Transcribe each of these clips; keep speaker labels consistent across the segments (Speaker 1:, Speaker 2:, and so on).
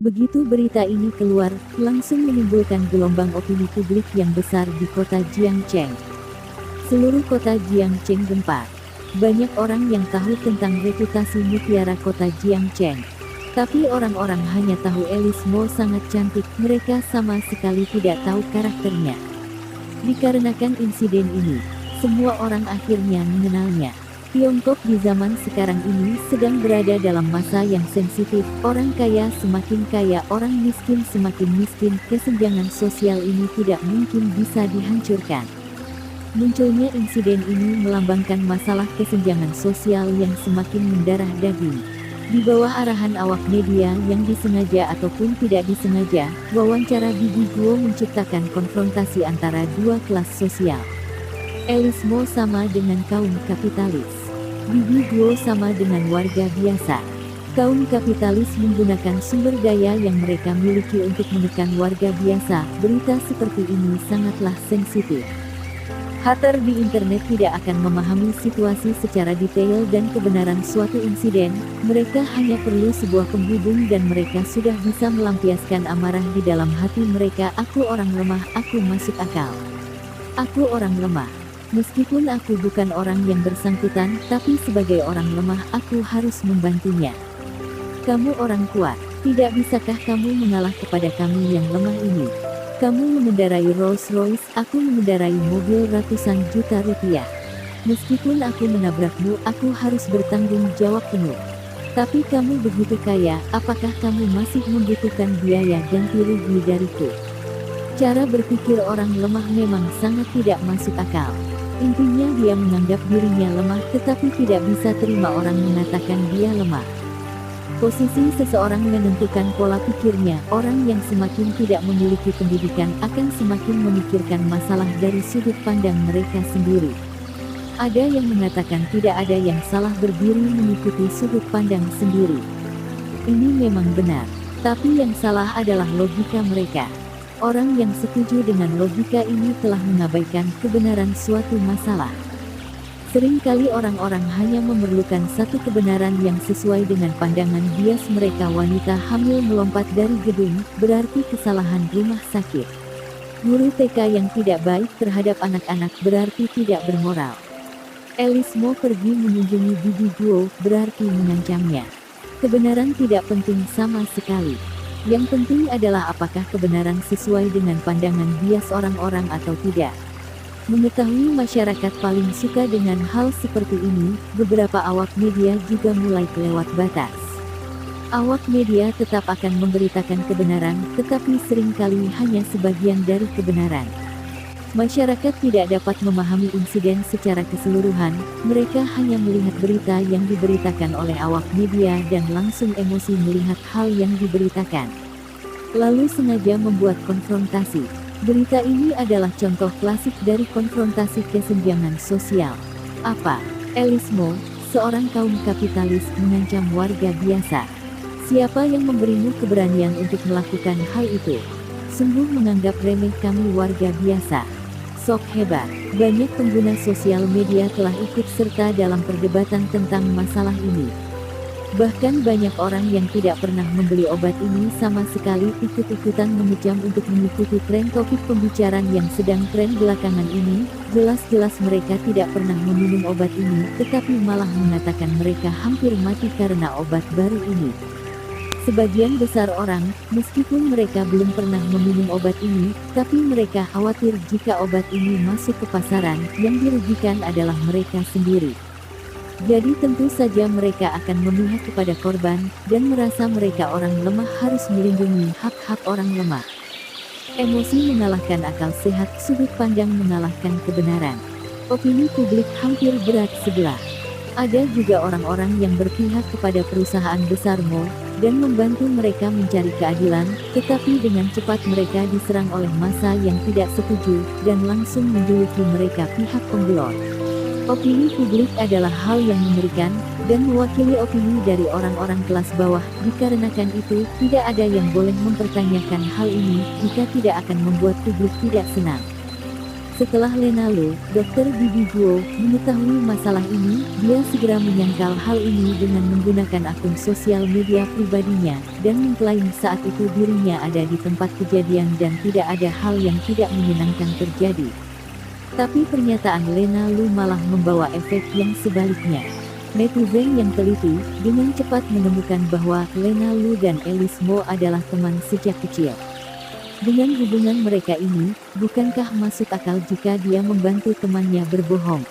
Speaker 1: Begitu berita ini keluar, langsung menimbulkan gelombang opini publik yang besar di kota Jiangcheng. Seluruh kota Jiangcheng gempar. Banyak orang yang tahu tentang reputasi mutiara kota Jiangcheng. Tapi orang-orang hanya tahu Alice Mo sangat cantik, mereka sama sekali tidak tahu karakternya. Dikarenakan insiden ini, semua orang akhirnya mengenalnya. Tiongkok di zaman sekarang ini sedang berada dalam masa yang sensitif, orang kaya semakin kaya, orang miskin semakin miskin, kesenjangan sosial ini tidak mungkin bisa dihancurkan. Munculnya insiden ini melambangkan masalah kesenjangan sosial yang semakin mendarah daging. Di bawah arahan awak media yang disengaja ataupun tidak disengaja, wawancara Bibi Guo menciptakan konfrontasi antara dua kelas sosial. Alice Mo sama dengan kaum kapitalis. Bibi Guo sama dengan warga biasa. Kaum kapitalis menggunakan sumber daya yang mereka miliki untuk menekan warga biasa. Berita seperti ini sangatlah sensitif. Hater di internet tidak akan memahami situasi secara detail dan kebenaran suatu insiden, mereka hanya perlu sebuah penghubung dan mereka sudah bisa melampiaskan amarah di dalam hati mereka. Aku orang lemah, aku masuk akal. Aku orang lemah. Meskipun aku bukan orang yang bersangkutan, tapi sebagai orang lemah aku harus membantunya. Kamu orang kuat, tidak bisakah kamu mengalah kepada kami yang lemah ini? Kamu mengendarai Rolls Royce, aku mengendarai mobil ratusan juta rupiah. Meskipun aku menabrakmu, aku harus bertanggung jawab penuh. Tapi kamu begitu kaya, apakah kamu masih membutuhkan biaya ganti rugi dariku? Cara berpikir orang lemah memang sangat tidak masuk akal. Intinya dia menganggap dirinya lemah tetapi tidak bisa terima orang mengatakan dia lemah. Posisi seseorang menentukan pola pikirnya. Orang yang semakin tidak memiliki pendidikan akan semakin memikirkan masalah dari sudut pandang mereka sendiri. Ada yang mengatakan tidak ada yang salah berdiri mengikuti sudut pandang sendiri. Ini memang benar, tapi yang salah adalah logika mereka. Orang yang setuju dengan logika ini telah mengabaikan kebenaran suatu masalah. Seringkali orang-orang hanya memerlukan satu kebenaran yang sesuai dengan pandangan bias mereka. Wanita hamil melompat dari gedung, berarti kesalahan rumah sakit. Guru TK yang tidak baik terhadap anak-anak berarti tidak bermoral. Alice Mo pergi mengunjungi Bibi Guo, berarti mengancamnya. Kebenaran tidak penting sama sekali. Yang penting adalah apakah kebenaran sesuai dengan pandangan bias orang-orang atau tidak. Mengetahui masyarakat paling suka dengan hal seperti ini, beberapa awak media juga mulai kelewat batas. Awak media tetap akan memberitakan kebenaran, tetapi seringkali hanya sebagian dari kebenaran. Masyarakat tidak dapat memahami insiden secara keseluruhan, mereka hanya melihat berita yang diberitakan oleh awak media dan langsung emosi melihat hal yang diberitakan. Lalu sengaja membuat konfrontasi. Berita ini adalah contoh klasik dari konfrontasi kesenjangan sosial. Apa? Alice Mo, seorang kaum kapitalis, mengancam warga biasa. Siapa yang memberimu keberanian untuk melakukan hal itu? Sungguh menganggap remeh kami warga biasa. Sok hebat. Banyak pengguna sosial media telah ikut serta dalam perdebatan tentang masalah ini. Bahkan banyak orang yang tidak pernah membeli obat ini sama sekali ikut-ikutan mengejam untuk mengikuti tren topik pembicaraan yang sedang tren belakangan ini. Jelas-jelas mereka tidak pernah meminum obat ini, tetapi malah mengatakan mereka hampir mati karena obat baru ini. Sebagian besar orang, meskipun mereka belum pernah meminum obat ini, tapi mereka khawatir jika obat ini masuk ke pasaran, yang dirugikan adalah mereka sendiri. Jadi tentu saja mereka akan memihak kepada korban, dan merasa mereka orang lemah harus melindungi hak-hak orang lemah. Emosi mengalahkan akal sehat, sudut pandang mengalahkan kebenaran. Opini publik hampir berat sebelah. Ada juga orang-orang yang berpihak kepada perusahaan besar Mo, dan membantu mereka mencari keadilan, tetapi dengan cepat mereka diserang oleh massa yang tidak setuju, dan langsung menjuluki mereka pihak pembelot. Opini publik adalah hal yang mengerikan, dan mewakili opini dari orang-orang kelas bawah. Dikarenakan itu, tidak ada yang boleh mempertanyakan hal ini, jika tidak akan membuat publik tidak senang. Setelah Lena Lu, Dr. Bibi Guo, mengetahui masalah ini, dia segera menyangkal hal ini dengan menggunakan akun sosial media pribadinya, dan mengklaim saat itu dirinya ada di tempat kejadian dan tidak ada hal yang tidak menyenangkan terjadi. Tapi pernyataan Lena Lu malah membawa efek yang sebaliknya. Netizen yang teliti, dengan cepat menemukan bahwa Lena Lu dan Alice Mo adalah teman sejak kecil. Dengan hubungan mereka ini, bukankah masuk akal jika dia membantu temannya berbohong?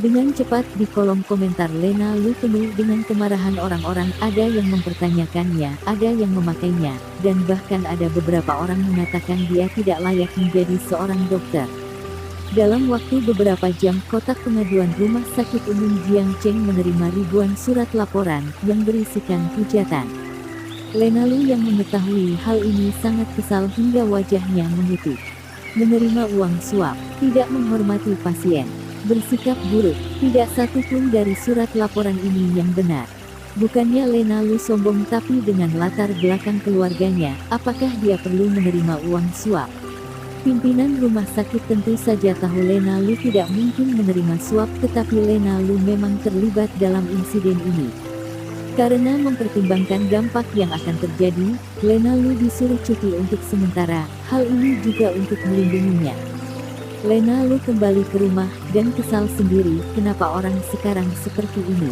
Speaker 1: Dengan cepat di kolom komentar Lena Lu penuh dengan kemarahan orang-orang, ada yang mempertanyakannya, ada yang memakainya, dan bahkan ada beberapa orang mengatakan dia tidak layak menjadi seorang dokter. Dalam waktu beberapa jam, kotak pengaduan Rumah Sakit Umum Jiangcheng menerima ribuan surat laporan yang berisikan hujatan. Lena Lu yang mengetahui hal ini sangat kesal hingga wajahnya memutih. Menerima uang suap, tidak menghormati pasien, bersikap buruk, tidak satu pun dari surat laporan ini yang benar. Bukannya Lena Lu sombong, tapi dengan latar belakang keluarganya, apakah dia perlu menerima uang suap? Pimpinan rumah sakit tentu saja tahu Lena Lu tidak mungkin menerima suap, tetapi Lena Lu memang terlibat dalam insiden ini. Karena mempertimbangkan dampak yang akan terjadi, Lena Lu disuruh cuti untuk sementara, hal ini juga untuk melindunginya. Lena Lu kembali ke rumah, dan kesal sendiri, kenapa orang sekarang seperti ini.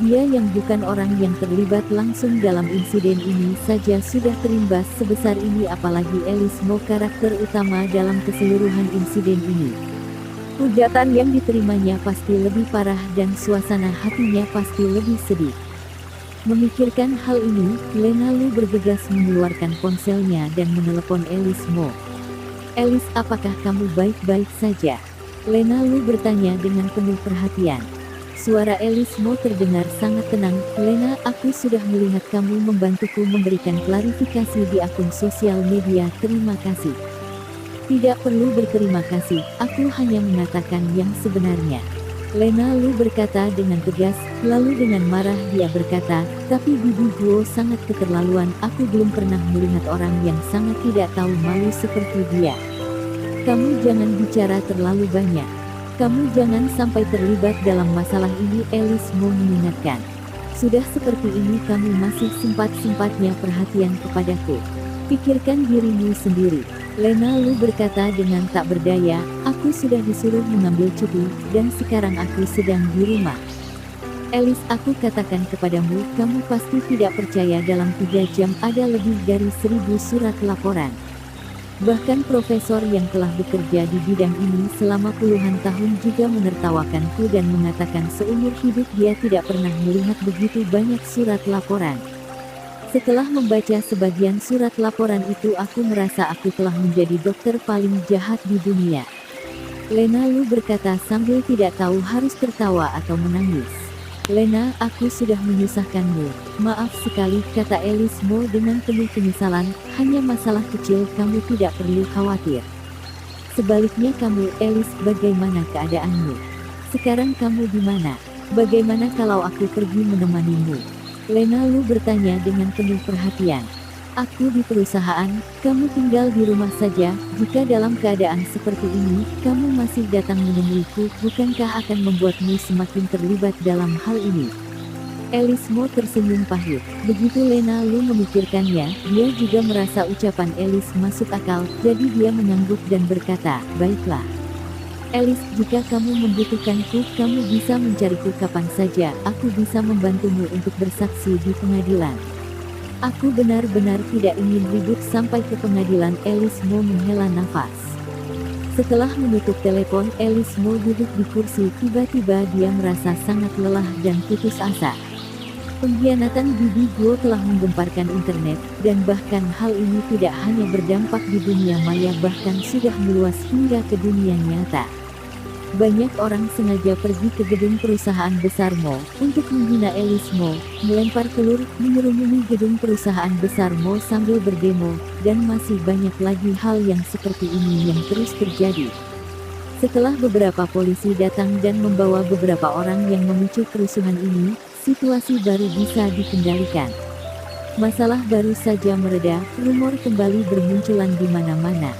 Speaker 1: Dia yang bukan orang yang terlibat langsung dalam insiden ini saja sudah terimbas sebesar ini, apalagi Alice Mo karakter utama dalam keseluruhan insiden ini. Hujatan yang diterimanya pasti lebih parah dan suasana hatinya pasti lebih sedih. Memikirkan hal ini, Lena Lu bergegas mengeluarkan ponselnya dan menelepon Alice Mo. "Alice, apakah kamu baik-baik saja?" Lena Lu bertanya dengan penuh perhatian. Suara Alice Mo terdengar sangat tenang. "Lena, aku sudah melihat kamu membantuku memberikan klarifikasi di akun sosial media, terima kasih." "Tidak perlu berterima kasih, aku hanya mengatakan yang sebenarnya," Lena Lu berkata dengan tegas, lalu dengan marah dia berkata, "Tapi Bibi Guo sangat keterlaluan, aku belum pernah melihat orang yang sangat tidak tahu malu seperti dia. Kamu jangan bicara terlalu banyak. Kamu jangan sampai terlibat dalam masalah ini," Alice Mo mengingatkan. "Sudah seperti ini kamu masih sempat-sempatnya perhatian kepadaku. Pikirkan dirimu sendiri." Lena Lu berkata dengan tak berdaya, "Aku sudah disuruh mengambil cuti, dan sekarang aku sedang di rumah." "Alice, aku katakan kepadamu, kamu pasti tidak percaya dalam 3 jam ada lebih dari 1000 surat laporan. Bahkan profesor yang telah bekerja di bidang ini selama puluhan tahun juga menertawakanku dan mengatakan seumur hidup dia tidak pernah melihat begitu banyak surat laporan. Setelah membaca sebagian surat laporan itu, aku merasa aku telah menjadi dokter paling jahat di dunia." Lena Lu berkata sambil tidak tahu harus tertawa atau menangis. "Lena, aku sudah menyusahkanmu. Maaf sekali," kata Alice Mo dengan penuh penyesalan, "hanya masalah kecil, kamu tidak perlu khawatir." "Sebaliknya kamu, Alice, bagaimana keadaanmu? Sekarang kamu di mana? Bagaimana kalau aku pergi menemanimu?" Lena Lu bertanya dengan penuh perhatian. "Aku di perusahaan, kamu tinggal di rumah saja. Jika dalam keadaan seperti ini, kamu masih datang menemuiku, bukankah akan membuatmu semakin terlibat dalam hal ini?" Alice Mo tersenyum pahit. Begitu Lena Lu memikirkannya, dia juga merasa ucapan Alice masuk akal, jadi dia mengangguk dan berkata, "Baiklah. Alice, jika kamu membutuhkanku, kamu bisa mencariku kapan saja, aku bisa membantumu untuk bersaksi di pengadilan." "Aku benar-benar tidak ingin ribut sampai ke pengadilan," Alice Mo menghela nafas. Setelah menutup telepon, Alice Mo duduk di kursi, tiba-tiba dia merasa sangat lelah dan putus asa. Pengkhianatan Bibi Guo telah menggemparkan internet, dan bahkan hal ini tidak hanya berdampak di dunia maya, bahkan sudah meluas hingga ke dunia nyata. Banyak orang sengaja pergi ke gedung perusahaan besar Mo untuk menghina Alice Mo, melempar telur, menyerumuni gedung perusahaan besar Mo sambil berdemo, dan masih banyak lagi hal yang seperti ini yang terus terjadi. Setelah beberapa polisi datang dan membawa beberapa orang yang memicu kerusuhan ini, situasi baru bisa dikendalikan. Masalah baru saja mereda, rumor kembali bermunculan di mana-mana.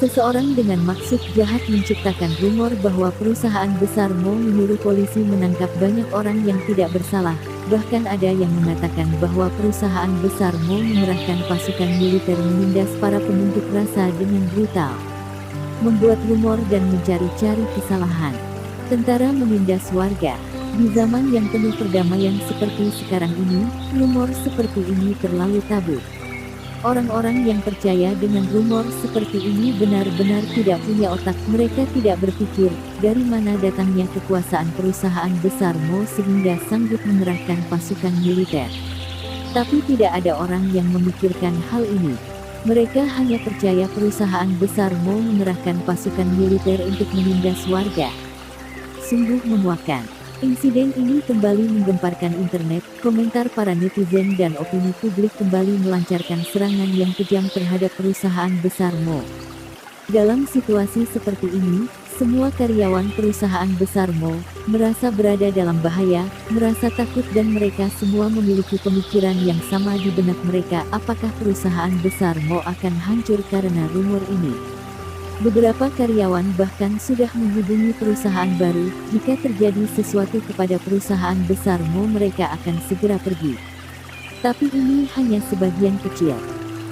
Speaker 1: Seseorang dengan maksud jahat menciptakan rumor bahwa perusahaan besar Mo menyuruh polisi menangkap banyak orang yang tidak bersalah. Bahkan ada yang mengatakan bahwa perusahaan besar Mo mengerahkan pasukan militer menindas para pengunjuk rasa dengan brutal. Membuat rumor dan mencari-cari kesalahan. Tentara menindas warga. Di zaman yang penuh perdamaian seperti sekarang ini, rumor seperti ini terlalu tabu. Orang-orang yang percaya dengan rumor seperti ini benar-benar tidak punya otak. Mereka tidak berpikir, dari mana datangnya kekuasaan perusahaan besar Mo sehingga sanggup mengerahkan pasukan militer. Tapi tidak ada orang yang memikirkan hal ini. Mereka hanya percaya perusahaan besar Mo mengerahkan pasukan militer untuk menindas warga. Sungguh memuakkan. Insiden ini kembali menggemparkan internet, komentar para netizen dan opini publik kembali melancarkan serangan yang kejam terhadap perusahaan besar Mo. Dalam situasi seperti ini, semua karyawan perusahaan besar Mo merasa berada dalam bahaya, merasa takut dan mereka semua memiliki pemikiran yang sama di benak mereka, apakah perusahaan besar Mo akan hancur karena rumor ini. Beberapa karyawan bahkan sudah menghubungi perusahaan baru, jika terjadi sesuatu kepada perusahaan besar Mo mereka akan segera pergi. Tapi ini hanya sebagian kecil.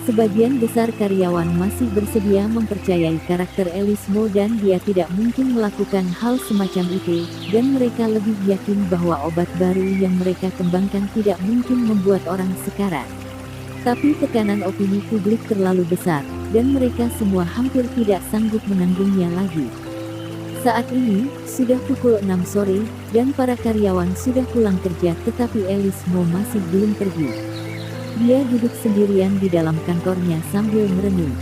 Speaker 1: Sebagian besar karyawan masih bersedia mempercayai karakter Alice Mo dan dia tidak mungkin melakukan hal semacam itu, dan mereka lebih yakin bahwa obat baru yang mereka kembangkan tidak mungkin membuat orang sekarat. Tapi tekanan opini publik terlalu besar, dan mereka semua hampir tidak sanggup menanggungnya lagi. Saat ini, sudah pukul 6 sore, dan para karyawan sudah pulang kerja tetapi Alice Mo masih belum pergi. Dia duduk sendirian di dalam kantornya sambil merenung.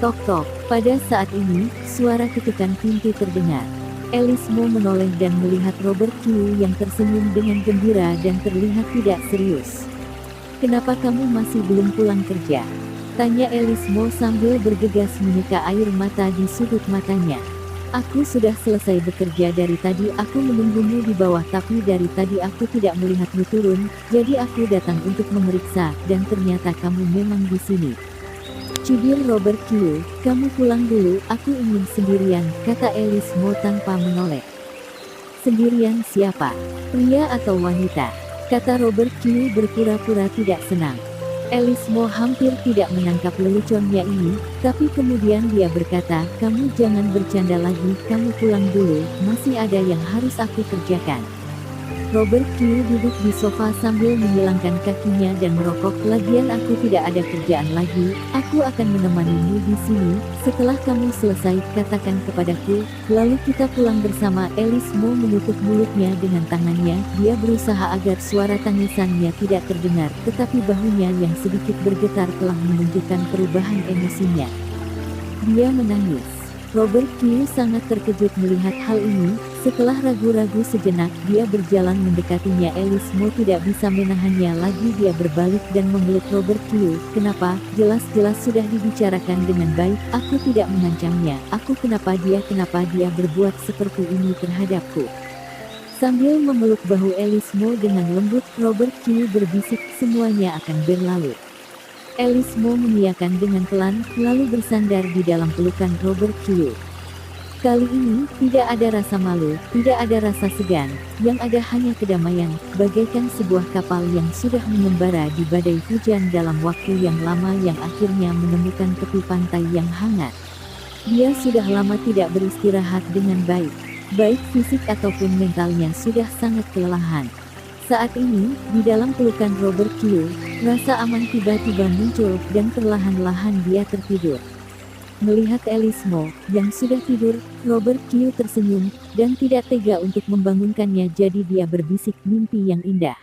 Speaker 1: Tok-tok, pada saat ini, suara ketukan pintu terdengar. Alice Mo menoleh dan melihat Robert Q yang tersenyum dengan gembira dan terlihat tidak serius. "Kenapa kamu masih belum pulang kerja?" tanya Alice Mo sambil bergegas menyeka air mata di sudut matanya. "Aku sudah selesai bekerja dari tadi, aku menunggumu di bawah tapi dari tadi aku tidak melihatmu turun, jadi aku datang untuk memeriksa, dan ternyata kamu memang di sini." Cibir Robert Q, "Kamu pulang dulu, aku ingin sendirian," kata Alice Mo tanpa menoleh. "Sendirian siapa? Pria atau wanita?" kata Robert Q berpura-pura tidak senang. Alice Mo hampir tidak menangkap leluconnya ini, tapi kemudian dia berkata, "Kamu jangan bercanda lagi, kamu pulang dulu, masih ada yang harus aku kerjakan." Robert Q duduk di sofa sambil menyilangkan kakinya dan merokok. "Lagian aku tidak ada kerjaan lagi, aku akan menemanimu di sini, setelah kamu selesai, katakan kepadaku, lalu kita pulang bersama." Alice Mo menutup mulutnya dengan tangannya, dia berusaha agar suara tangisannya tidak terdengar, tetapi bahunya yang sedikit bergetar telah menunjukkan perubahan emosinya. Dia menangis. Robert Q sangat terkejut melihat hal ini. Setelah ragu-ragu sejenak, dia berjalan mendekatinya. Alice Mo tidak bisa menahannya lagi, dia berbalik dan memeluk Robert Q. "Kenapa? Jelas-jelas sudah dibicarakan dengan baik, aku tidak mengancamnya, kenapa dia berbuat seperti ini terhadapku?" Sambil memeluk bahu Alice Mo dengan lembut, Robert Q berbisik, "Semuanya akan berlalu." Alice Mo mengiyakan dengan pelan, lalu bersandar di dalam pelukan Robert Q. Kali ini, tidak ada rasa malu, tidak ada rasa segan, yang ada hanya kedamaian, bagaikan sebuah kapal yang sudah mengembara di badai hujan dalam waktu yang lama yang akhirnya menemukan tepi pantai yang hangat. Dia sudah lama tidak beristirahat dengan baik fisik ataupun mentalnya sudah sangat kelelahan. Saat ini, di dalam pelukan Robert Q, rasa aman tiba-tiba muncul, dan perlahan-lahan dia tertidur. Melihat Alice Mo, yang sudah tidur, Robert Q tersenyum, dan tidak tega untuk membangunkannya, jadi dia berbisik, "Mimpi yang indah."